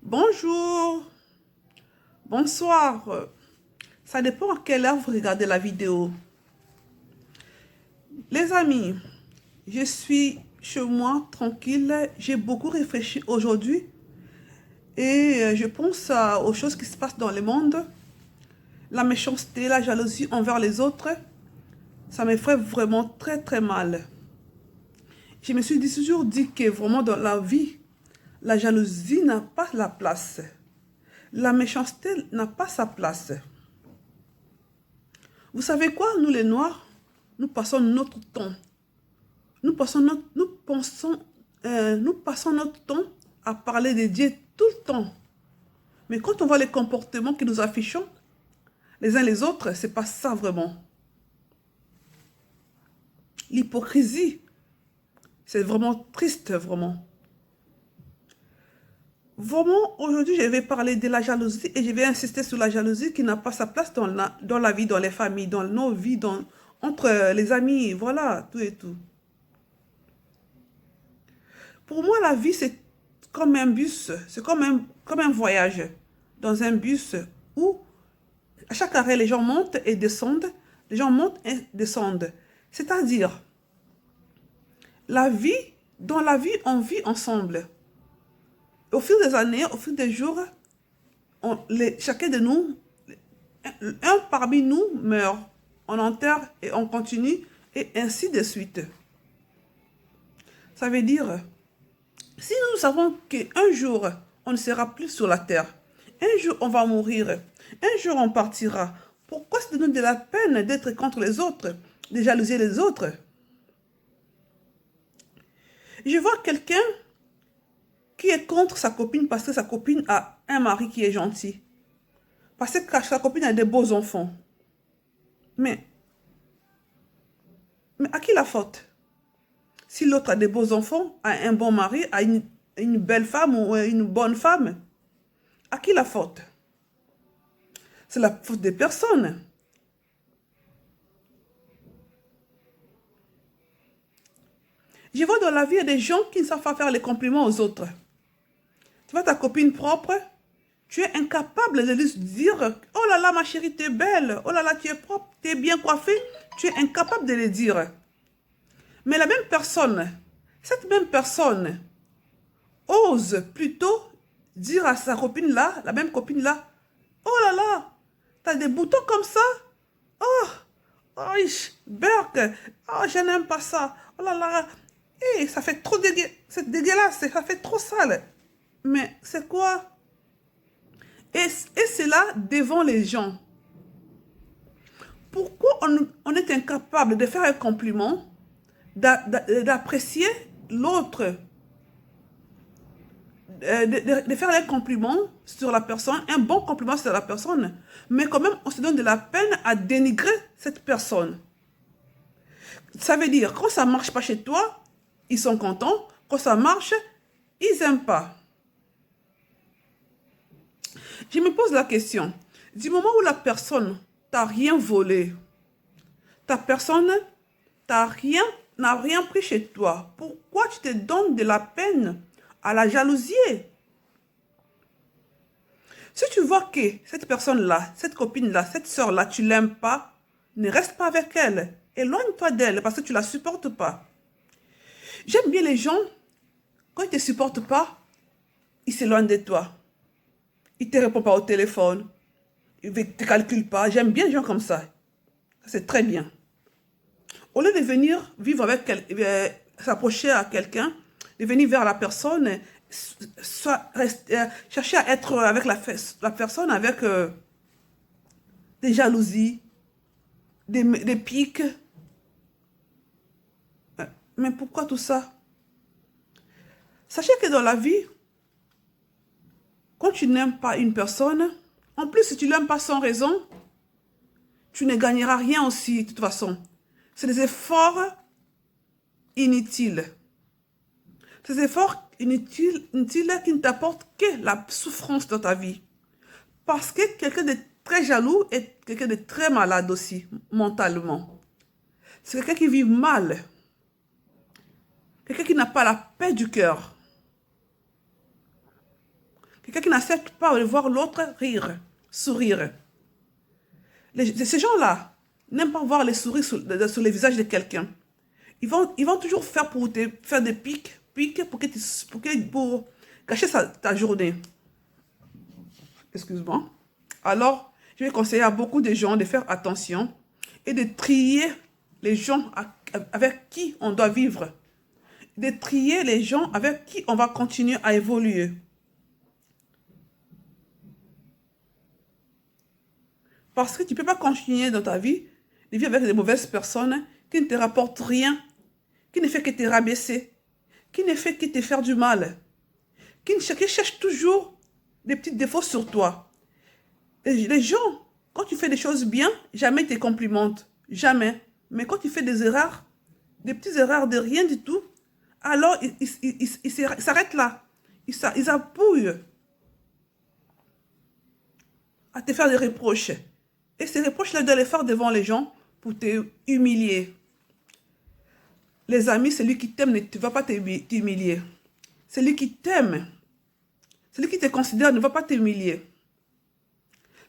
Bonjour, bonsoir. Ça dépend à quelle heure vous regardez la vidéo. Les amis, je suis chez moi tranquille. J'ai beaucoup réfléchi aujourd'hui et je pense aux choses qui se passent dans le monde. La méchanceté, la jalousie envers les autres, ça me fait vraiment très très mal. Je me suis toujours dit que vraiment dans la vie, la jalousie n'a pas la place. La méchanceté n'a pas sa place. Vous savez quoi, nous les Noirs, nous passons notre temps. Nous passons notre temps à parler de Dieu tout le temps. Mais quand on voit les comportements que nous affichons, les uns les autres, c'est pas ça vraiment. L'hypocrisie, c'est vraiment triste, vraiment. Vraiment, aujourd'hui, je vais parler de la jalousie et je vais insister sur la jalousie qui n'a pas sa place dans la vie, dans les familles, dans nos vies, entre les amis, voilà, tout et tout. Pour moi, la vie, c'est comme un bus, c'est comme un voyage. Dans un bus où, à chaque arrêt, les gens montent et descendent, les gens montent et descendent. C'est-à-dire, dans la vie, on vit ensemble. Au fil des années, au fil des jours, chacun de nous, un parmi nous meurt. On enterre et on continue, et ainsi de suite. Ça veut dire, si nous savons qu'un jour, on ne sera plus sur la terre, un jour on va mourir, un jour on partira, pourquoi se donner de la peine d'être contre les autres, de jalouser les autres? Je vois quelqu'un qui est contre sa copine parce que sa copine a un mari qui est gentil. Parce que sa copine a des beaux enfants. Mais à qui la faute? Si l'autre a des beaux enfants, a un bon mari, a une belle femme ou une bonne femme, à qui la faute? C'est la faute des personnes. Je vois dans la vie, il y a des gens qui ne savent pas faire les compliments aux autres. Tu vois ta copine propre, tu es incapable de lui dire « Oh là là, ma chérie, tu es belle. Oh là là, tu es propre, tu es bien coiffée. » Tu es incapable de le dire. Mais la même personne, cette même personne, ose plutôt dire à sa copine là, la même copine là, « Oh là là, tu as des boutons comme ça. Oh, oh, Berk, oh, je n'aime pas ça. Oh là là, hey, ça fait trop c'est dégueulasse, ça fait trop sale. » Mais c'est quoi? Et c'est là devant les gens. Pourquoi on est incapable de faire un compliment, d'apprécier l'autre, de faire un compliment sur la personne, un bon compliment sur la personne, mais quand même on se donne de la peine à dénigrer cette personne. Ça veut dire, quand ça ne marche pas chez toi, ils sont contents. Quand ça marche, ils n'aiment pas. Je me pose la question, du moment où la personne t'a rien volé, ta personne n'a rien pris chez toi, pourquoi tu te donnes de la peine à la jalousie? Si tu vois que cette personne-là, cette copine-là, cette soeur-là, tu l'aimes pas, ne reste pas avec elle. Éloigne-toi d'elle parce que tu ne la supportes pas. J'aime bien les gens, quand ils ne te supportent pas, ils s'éloignent de toi. Ils ne te répondent pas au téléphone. Ils ne te calculent pas. J'aime bien les gens comme ça. C'est très bien. Au lieu de venir vivre avec s'approcher à quelqu'un, de venir vers la personne, chercher à être avec la personne avec des jalousies, des piques. Mais pourquoi tout ça? Sachez que dans la vie, quand tu n'aimes pas une personne, en plus si tu ne l'aimes pas sans raison, tu ne gagneras rien aussi de toute façon. C'est des efforts inutiles. Ces efforts inutiles qui ne t'apportent que la souffrance dans ta vie. Parce que quelqu'un de très jaloux est quelqu'un de très malade aussi, mentalement. C'est quelqu'un qui vit mal. Quelqu'un qui n'a pas la paix du cœur. Quelqu'un qui n'accepte pas de voir l'autre rire, sourire. Ces gens-là n'aiment pas voir les sourires sur les visages de quelqu'un. Ils vont toujours faire pour te faire des pics pour gâcher ta journée. Excuse-moi. Alors, je vais conseiller à beaucoup de gens de faire attention et de trier les gens avec qui on doit vivre. De trier les gens avec qui on va continuer à évoluer. Parce que tu ne peux pas continuer dans ta vie de vivre avec des mauvaises personnes qui ne te rapportent rien, qui ne fait que te rabaisser, qui ne fait que te faire du mal, qui cherche toujours des petits défauts sur toi. Les gens, quand tu fais des choses bien, jamais ils te complimentent. Jamais. Mais quand tu fais des erreurs, des petites erreurs de rien du tout, alors ils s'arrêtent là. Ils appuient à te faire des reproches. Et ces reproches-là, tu dois les faire devant les gens pour te humilier. Les amis, celui qui t'aime ne va pas t'humilier. Celui qui t'aime, celui qui te considère ne va pas t'humilier.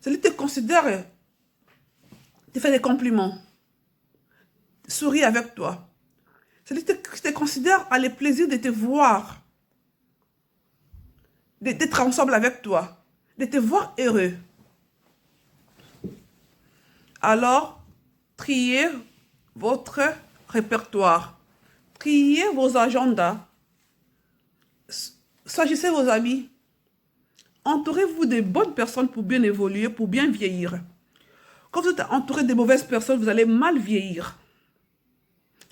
Celui qui te considère te fait des compliments. Sourit avec toi. Celui qui te considère a le plaisir de te voir. D'être ensemble avec toi. De te voir heureux. Alors, triez votre répertoire. Triez vos agendas. Choisissez vos amis. Entourez-vous de bonnes personnes pour bien évoluer, pour bien vieillir. Quand vous êtes entouré de mauvaises personnes, vous allez mal vieillir.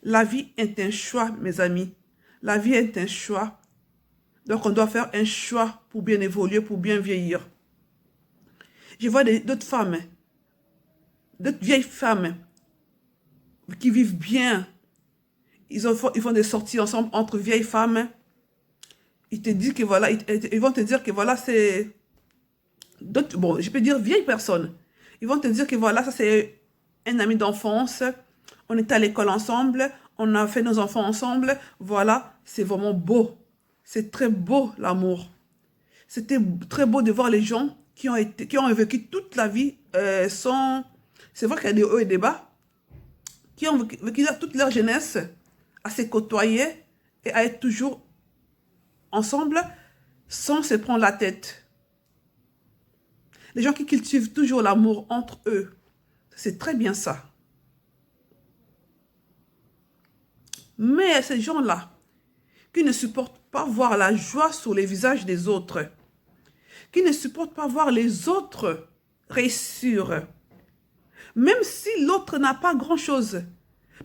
La vie est un choix, mes amis. La vie est un choix. Donc, on doit faire un choix pour bien évoluer, pour bien vieillir. Je vois d'autres femmes, d'autres vieilles femmes qui vivent bien. Ils font des sorties ensemble entre vieilles femmes. Ils te disent que voilà, ils vont te dire que voilà, c'est... Bon, je peux dire vieilles personnes. Ils vont te dire que voilà, ça c'est un ami d'enfance. On est à l'école ensemble. On a fait nos enfants ensemble. Voilà, c'est vraiment beau. C'est très beau, l'amour. C'était très beau de voir les gens qui ont vécu toute la vie sans... C'est vrai qu'il y a des hauts et des bas. Qui ont vécu toute leur jeunesse à se côtoyer et à être toujours ensemble sans se prendre la tête. Les gens qui cultivent toujours l'amour entre eux, c'est très bien ça. Mais ces gens-là, qui ne supportent pas voir la joie sur les visages des autres, qui ne supportent pas voir les autres réussir, même si l'autre n'a pas grand-chose,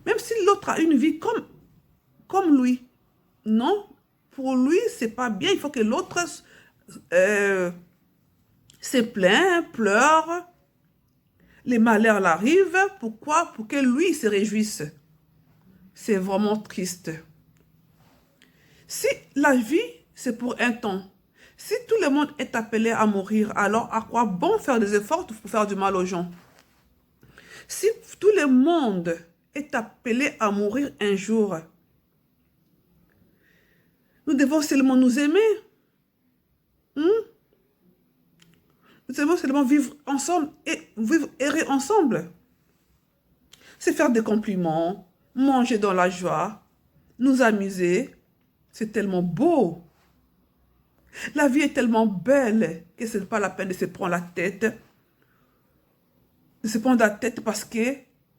même si l'autre a une vie comme lui, non, pour lui, c'est pas bien, il faut que l'autre se plaint, pleure, les malheurs l'arrivent, pourquoi? Pour que lui se réjouisse. C'est vraiment triste. Si la vie, c'est pour un temps, si tout le monde est appelé à mourir, alors à quoi bon faire des efforts pour faire du mal aux gens? Si tout le monde est appelé à mourir un jour, nous devons seulement nous aimer. Nous devons seulement vivre ensemble et vivre errer ensemble. C'est faire des compliments, manger dans la joie, nous amuser. C'est tellement beau. La vie est tellement belle que ce n'est pas la peine de se prendre la tête. De se prendre la tête parce que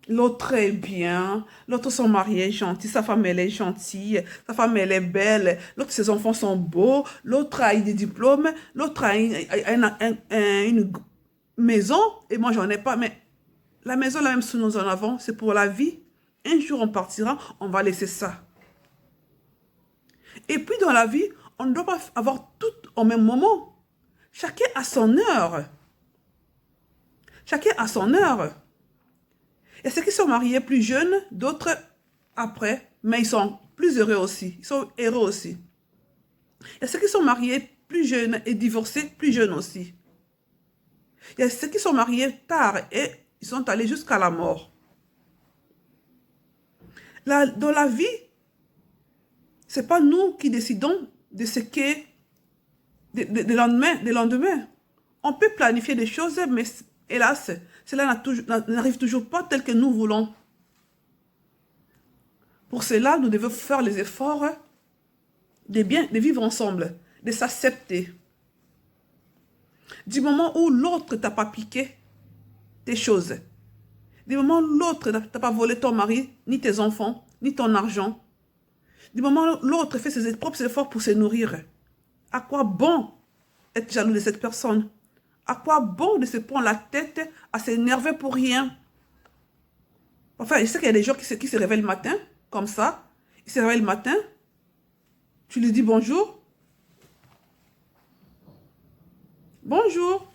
l'autre est bien, l'autre son mari est gentil, sa femme elle est gentille, sa femme elle est belle, l'autre ses enfants sont beaux, l'autre a des diplômes, l'autre a une maison et moi j'en ai pas. Mais la maison là même si nous en avons, c'est pour la vie. Un jour on partira, on va laisser ça. Et puis dans la vie, on ne doit pas avoir tout au même moment. Chacun a son heure. Chacun a son heure. Il y a ceux qui sont mariés plus jeunes, d'autres après, mais ils sont plus heureux aussi. Ils sont heureux aussi. Il y a ceux qui sont mariés plus jeunes et divorcés plus jeunes aussi. Il y a ceux qui sont mariés tard et ils sont allés jusqu'à la mort. Dans la vie, ce n'est pas nous qui décidons de ce que des lendemains, des lendemains. On peut planifier des choses, mais hélas, cela n'arrive toujours pas tel que nous voulons. Pour cela, nous devons faire les efforts de vivre ensemble, de s'accepter. Du moment où l'autre t'a pas piqué tes choses, du moment où l'autre t'a pas volé ton mari, ni tes enfants, ni ton argent, du moment où l'autre fait ses propres efforts pour se nourrir, à quoi bon être jaloux de cette personne? À quoi bon de se prendre la tête à s'énerver pour rien? Enfin, je sais qu'il y a des gens qui se réveillent le matin, comme ça. Ils se réveillent le matin, tu lui dis bonjour. Bonjour.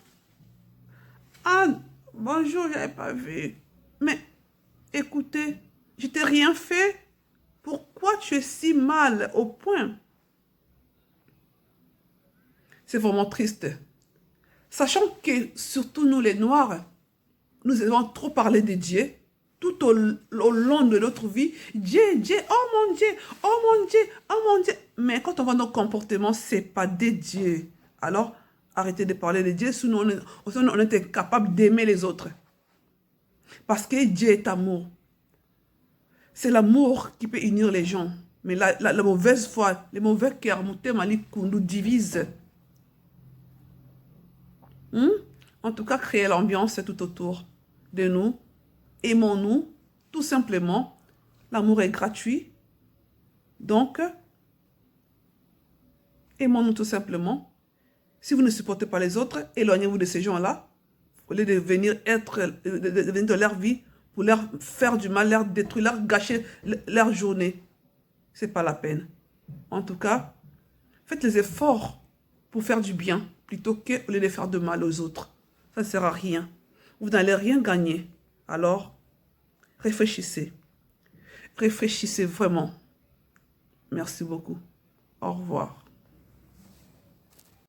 Ah, bonjour, je n'avais pas vu. Mais, écoutez, je t'ai rien fait. Pourquoi tu es si mal au point? C'est vraiment triste. Sachant que, surtout nous les Noirs, nous avons trop parlé de Dieu tout au long de notre vie. Dieu, Dieu, oh mon Dieu, oh mon Dieu, oh mon Dieu. Mais quand on voit nos comportements, ce n'est pas de Dieu. Alors, arrêtez de parler de Dieu, sinon on est incapable d'aimer les autres. Parce que Dieu est amour. C'est l'amour qui peut unir les gens. Mais la mauvaise foi, les mauvais cœurs, nous divisent. En tout cas, créer l'ambiance tout autour de nous. Aimons-nous, tout simplement. L'amour est gratuit. Donc, aimons-nous tout simplement. Si vous ne supportez pas les autres, éloignez-vous de ces gens-là. Au lieu de venir de leur vie pour leur faire du mal, leur détruire, leur gâcher leur journée. Ce n'est pas la peine. En tout cas, faites les efforts pour faire du bien plutôt qu'au lieu de faire de mal aux autres. Ça ne sert à rien. Vous n'allez rien gagner. Alors, réfléchissez. Réfléchissez vraiment. Merci beaucoup. Au revoir.